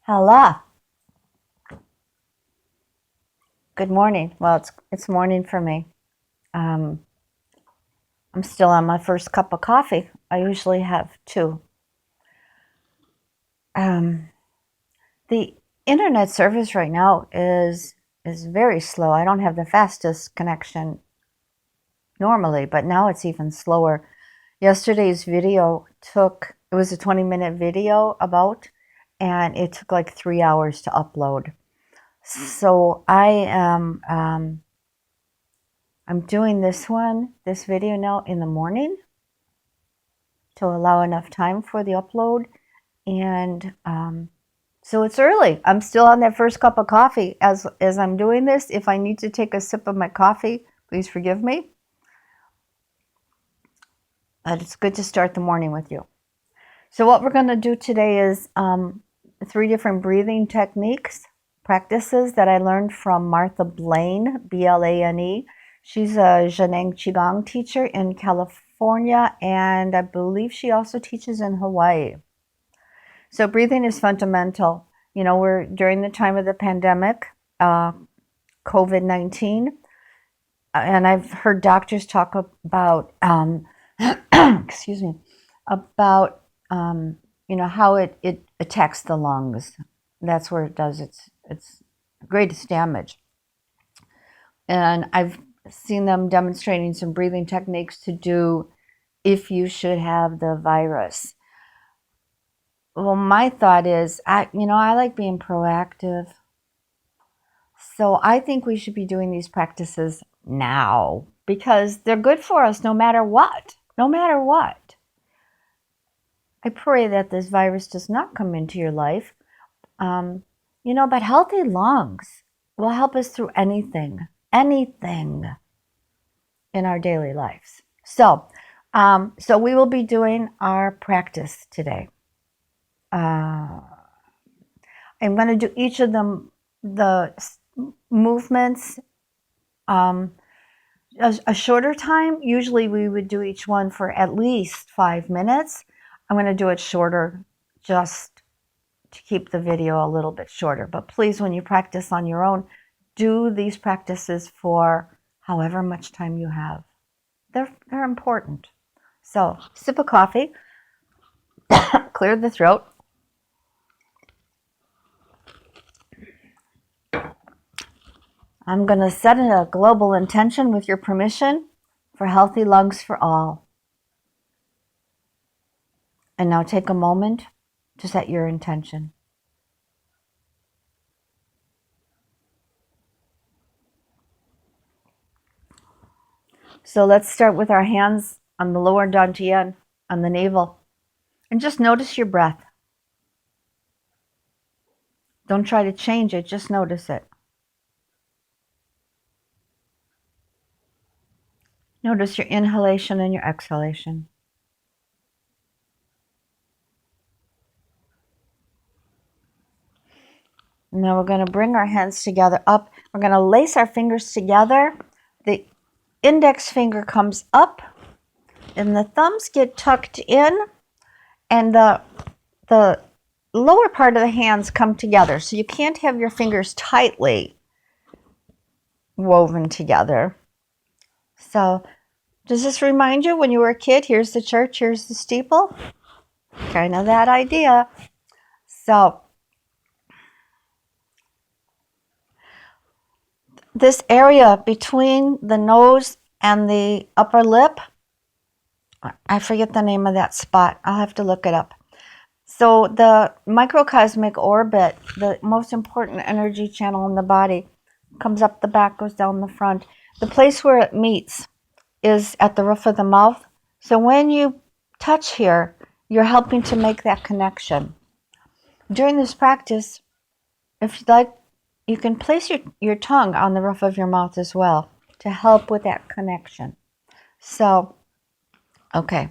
Hello. Good morning. Well, it's morning for me. Um, I'm still on my first cup of coffee. I usually have two. Um, the internet service right now is very slow. I don't have the fastest connection normally, but now it's even slower. Yesterday's video it was a 20-minute video and it took like 3 hours to upload. So I'm doing this video now in the morning to allow enough time for the upload. And so it's early. I'm still on that first cup of coffee as I'm doing this. If I need to take a sip of my coffee, please forgive me. But it's good to start the morning with you. So what we're going to do today is 3 different breathing practices that I learned from Martha Blaine, Blane. She's a Zheneng Qigong teacher in California, and I believe she also teaches in Hawaii. So breathing is fundamental. You know, we're during the time of the pandemic, COVID-19, and I've heard doctors talk about, excuse me, about how it attacks the lungs. That's where it does its greatest damage. And I've seen them demonstrating some breathing techniques to do if you should have the virus. Well, my thought is, I like being proactive. So I think we should be doing these practices now because they're good for us no matter what. No matter what. I pray that this virus does not come into your life. But healthy lungs will help us through anything in our daily lives. So we will be doing our practice today. I'm going to do each of them, the movements, a shorter time. Usually we would do each one for at least 5 minutes. I'm going to do it shorter just to keep the video a little bit shorter. But please, when you practice on your own, do these practices for however much time you have. They're important. So, sip of coffee, clear the throat. I'm going to set a global intention with your permission for healthy lungs for all. And now take a moment to set your intention. So let's start with our hands on the lower dantian, on the navel, and just notice your breath. Don't try to change it, just notice it. Notice your inhalation and your exhalation. Now we're going to bring our hands together up. We're going to lace our fingers together. The index finger comes up and the thumbs get tucked in, and the lower part of the hands come together. So you can't have your fingers tightly woven together. So does this remind you when you were a kid? Here's the church, here's the steeple. Kind of that idea. So this area between the nose and the upper lip, I forget the name of that spot. I'll have to look it up. So the microcosmic orbit, the most important energy channel in the body, comes up the back, goes down the front. The place where it meets is at the roof of the mouth. So when you touch here, you're helping to make that connection. During this practice, if you'd like, you can place your tongue on the roof of your mouth as well to help with that connection. So, okay.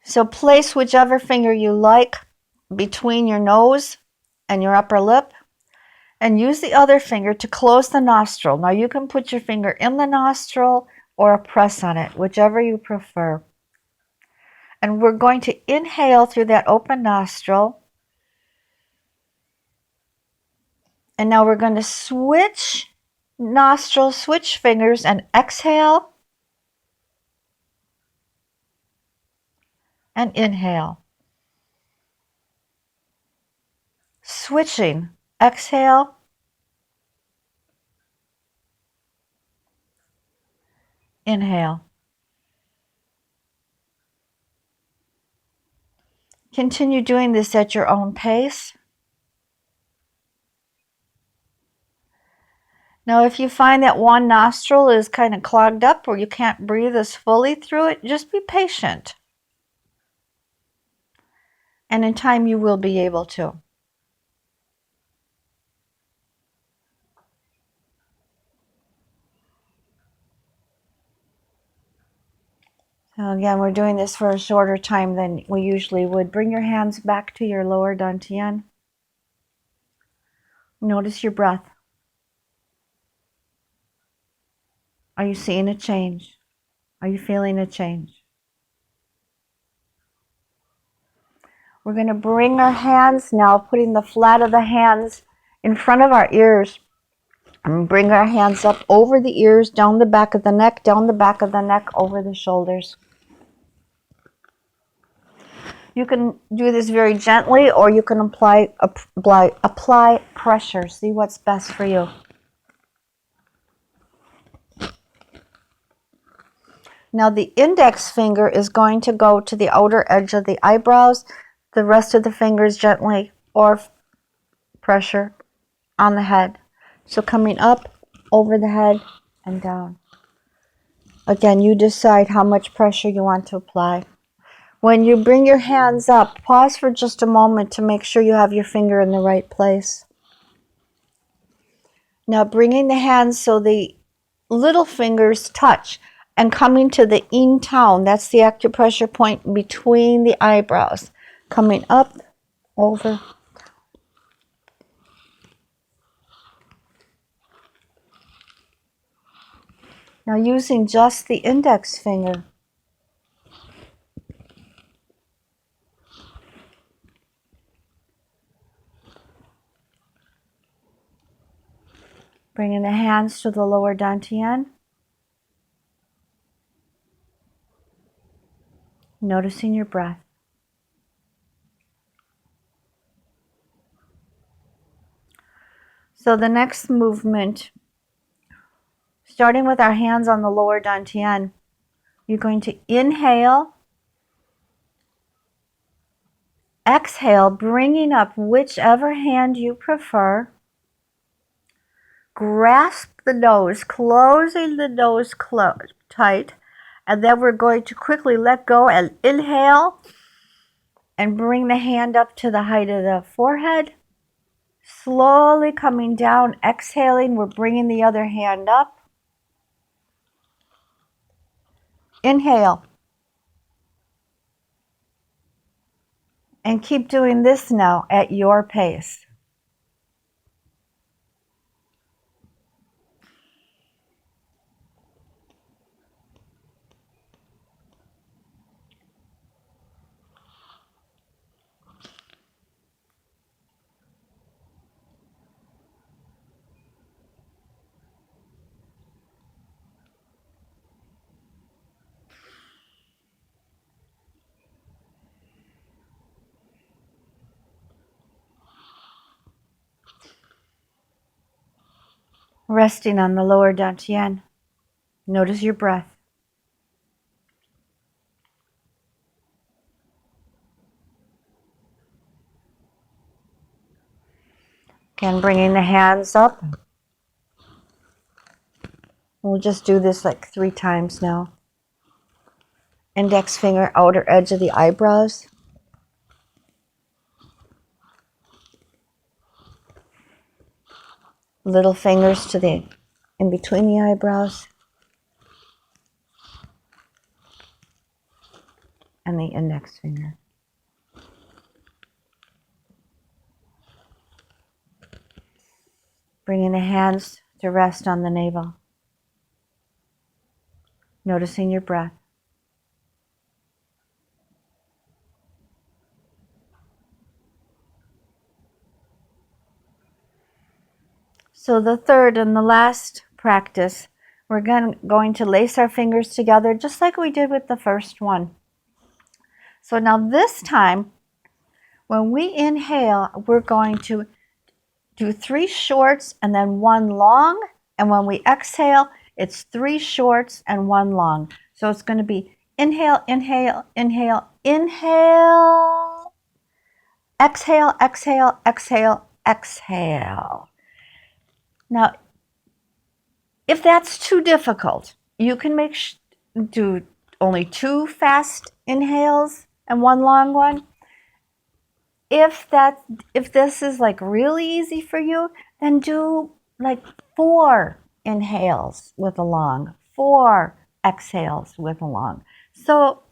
So place whichever finger you like between your nose and your upper lip, and use the other finger to close the nostril. Now you can put your finger in the nostril or press on it, whichever you prefer. And we're going to inhale through that open nostril And now we're going to switch nostrils, switch fingers, and exhale and inhale. Switching. Exhale. Inhale. Continue doing this at your own pace. Now, if you find that one nostril is kind of clogged up or you can't breathe as fully through it, just be patient. And in time, you will be able to. So again, we're doing this for a shorter time than we usually would. Bring your hands back to your lower dantian. Notice your breath. Are you seeing a change? Are you feeling a change? We're going to bring our hands now, putting the flat of the hands in front of our ears. And bring our hands up over the ears, down the back of the neck, down the back of the neck, over the shoulders. You can do this very gently, or you can apply pressure. See what's best for you. Now the index finger is going to go to the outer edge of the eyebrows. The rest of the fingers gently or pressure on the head. So coming up, over the head, and down. Again, you decide how much pressure you want to apply. When you bring your hands up, pause for just a moment to make sure you have your finger in the right place. Now bringing the hands so the little fingers touch and coming to the in town, that's the acupressure point between the eyebrows. Coming up, over. Now using just the index finger. Bringing the hands to the lower dantian. Noticing your breath. So the next movement, starting with our hands on the lower dantian, you're going to inhale, exhale, bringing up whichever hand you prefer. Grasp the nose, closing the nose tight, and then we're going to quickly let go and inhale and bring the hand up to the height of the forehead. Slowly coming down, exhaling, we're bringing the other hand up. Inhale. And keep doing this now at your pace. Resting on the lower dantian. Notice your breath. Again, bringing the hands up. We'll just do this like 3 times now. Index finger, outer edge of the eyebrows. Little fingers to the in between the eyebrows. And the index finger. Bringing the hands to rest on the navel. Noticing your breath. So the third and the last practice, we're going to lace our fingers together just like we did with the first one. So now this time, when we inhale, we're going to do 3 shorts and then 1 long. And when we exhale, it's 3 shorts and 1 long. So it's going to be inhale, inhale, inhale, inhale, exhale, exhale, exhale, exhale. Now, if that's too difficult, you can do only 2 fast inhales and 1 long one. If this is like really easy for you, then do like 4 inhales with a long, 4 exhales with a long. So,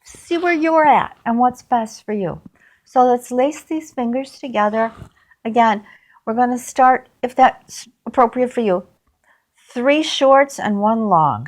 see where you're at and what's best for you. So let's lace these fingers together. Again, we're going to start, if that's appropriate for you, 3 shorts and 1 long.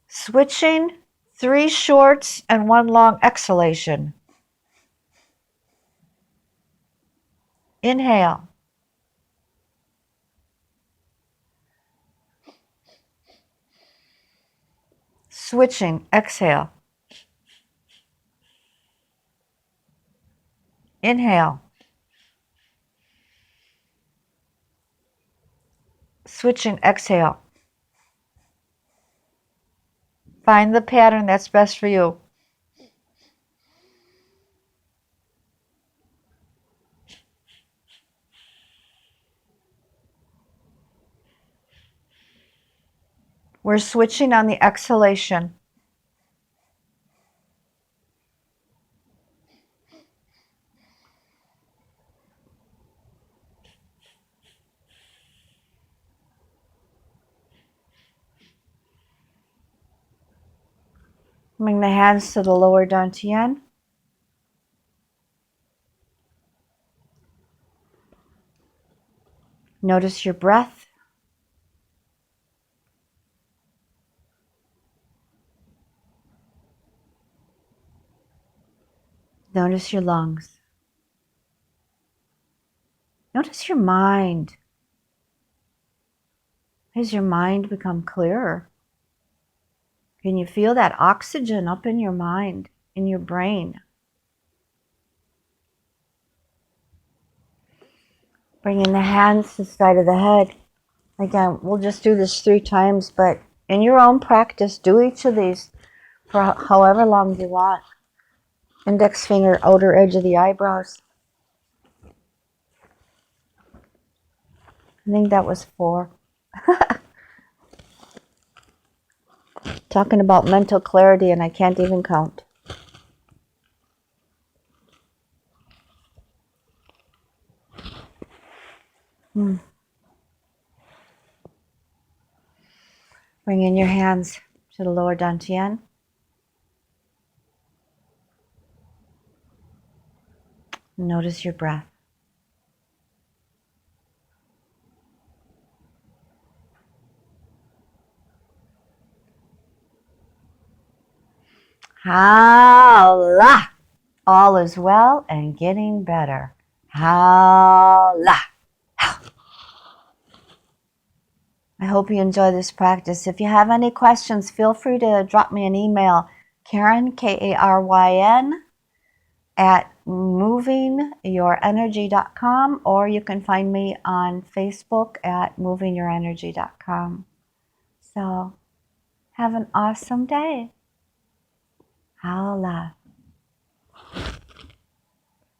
Switching, 3 shorts and 1 long exhalation. Inhale. Switching, exhale. Inhale. Switching, exhale. Find the pattern that's best for you. We're switching on the exhalation. Bring the hands to the lower dantian. Notice your breath. Notice your lungs. Notice your mind. Has your mind become clearer? Can you feel that oxygen up in your mind, in your brain? Bringing the hands to the side of the head. Again, we'll just do this 3 times, but in your own practice, do each of these for however long you want. Index finger, outer edge of the eyebrows. I think that was 4. Talking about mental clarity and I can't even count. Bring in your hands to the lower dantian. Notice your breath. Howla! All is well and getting better. Howla! I hope you enjoy this practice. If you have any questions, feel free to drop me an email, Karyn, Karyn, at movingyourenergy.com, or you can find me on Facebook at movingyourenergy.com. So, have an awesome day. Howla.